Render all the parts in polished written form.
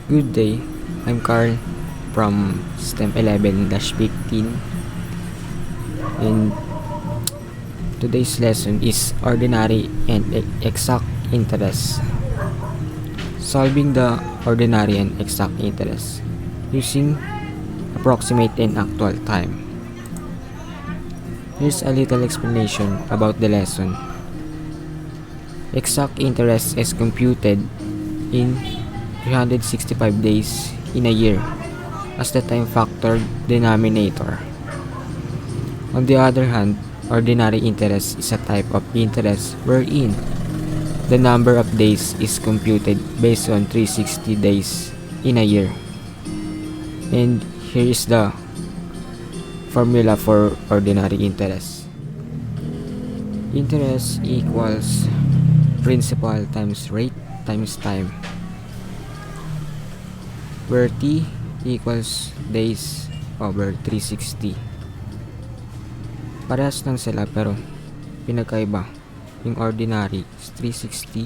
Good day, I'm Carl from STEM 11-15, and today's lesson is ordinary and exact interest. Solving the ordinary and exact interest using approximate and actual time. Here's a little explanation about the lesson. Exact interest is computed in 365 days in a year as the time factor denominator. On the other hand, ordinary interest is a type of interest wherein the number of days is computed based on 360 days in a year. And here is the formula for ordinary interest. Interest equals principal times rate times time, where T equals days over 360. Parehas lang sila pero pinagkaiba. Yung ordinary is 360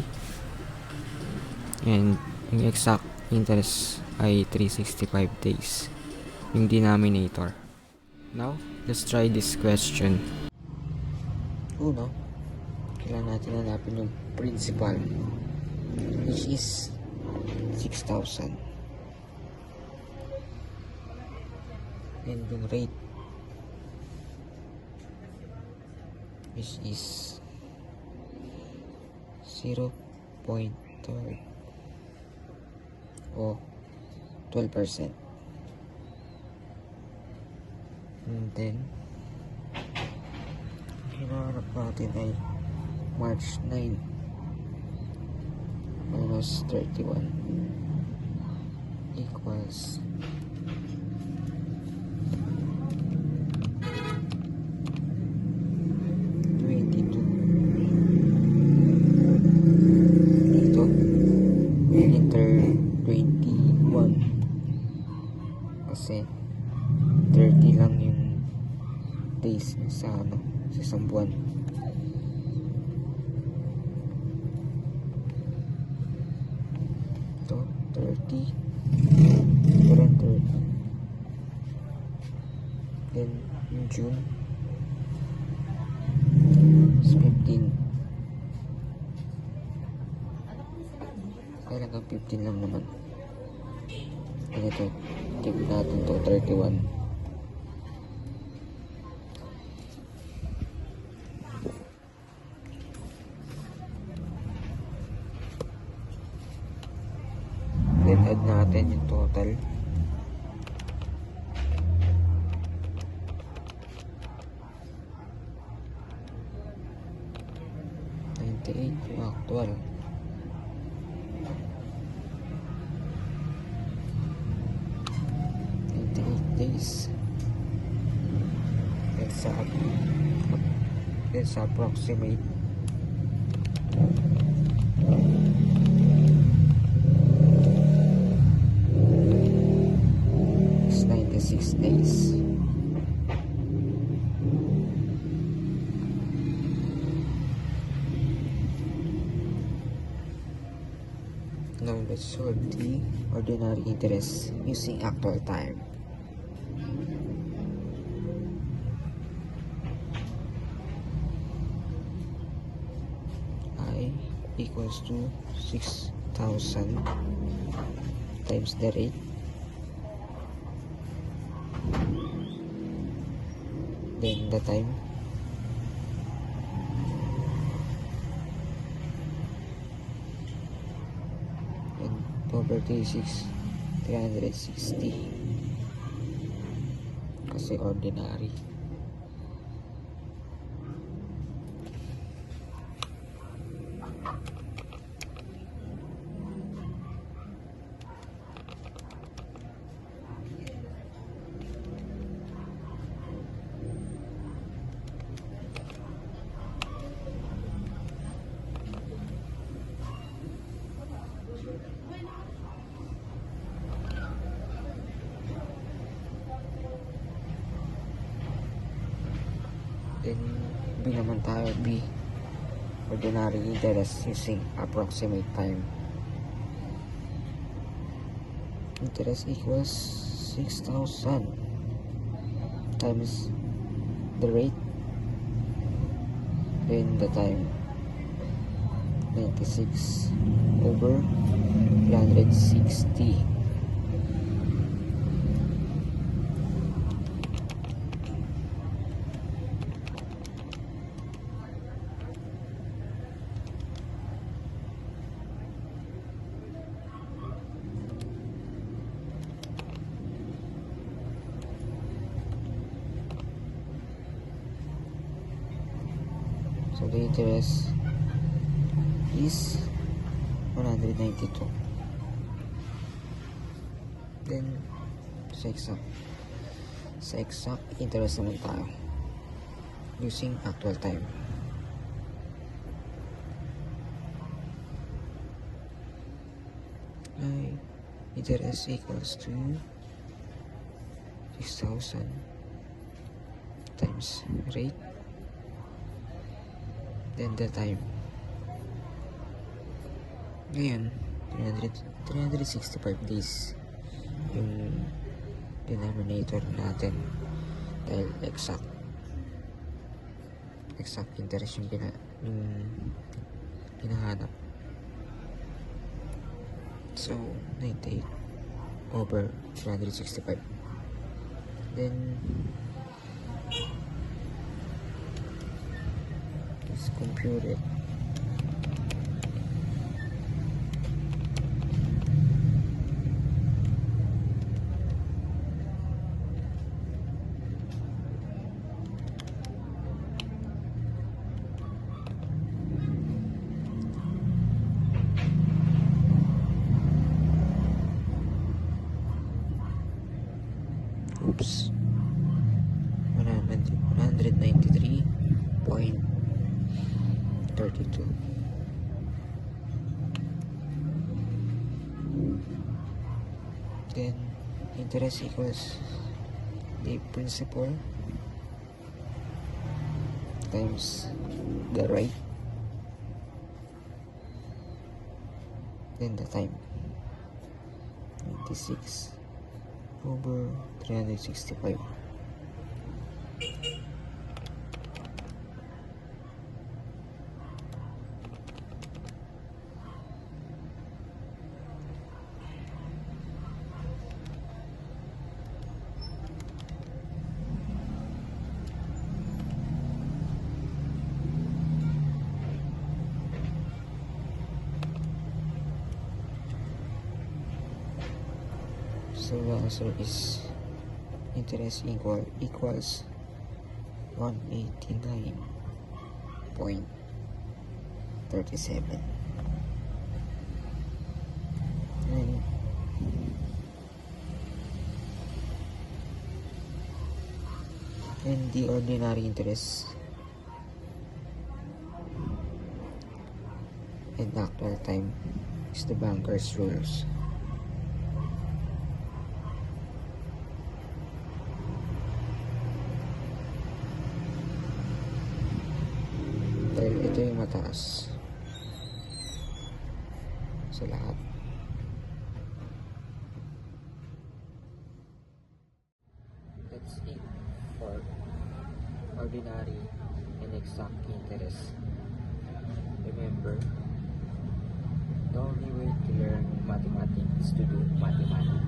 and yung exact interest ay 365 days. Yung denominator. Now, let's try this question. Uno, kailangan natin hanapin yung principal, which is 6,000. And yung rate, which is 0.3 o 12%. And then, hinahanap natin ay March 9 minus 31 equals 22. Dito, enter 21 kasi 30 lang yung days sa isang buwan. Ito 30, ito rin 30. Then yung June is 15. Kailangan 15 lang naman. And ito, tip natin to 31. Then add natin yung total. Yung actual. Days. Then sa approximate is 96 days. Now let's solve the ordinary interest using actual time. I equals to 6,000 times the rate then the time and over 360 kasi ordinary. Then, B naman tayo, B. Ordinary interest using approximate time. interest equals 6,000 times the rate, then the time 96 over 360. So the interest is 192. Then sa exact interest naman tayo using actual time. Interest equals to 6,000 times rate, then the time. Ngayon 365 days yung denominator natin dahil exact interest yung hinahanap. So 98 over 365, then let's compute it. Oops, 193.32. Then interest equals the principal times the rate, then the time 96 over 365. So the answer is interest equals 189.37. And the ordinary interest and actual time is the banker's rules. Dahil ito yung mataas sa lahat. That's it for ordinary and exact interest. Remember, the only way to learn mathematics is to do mathematics.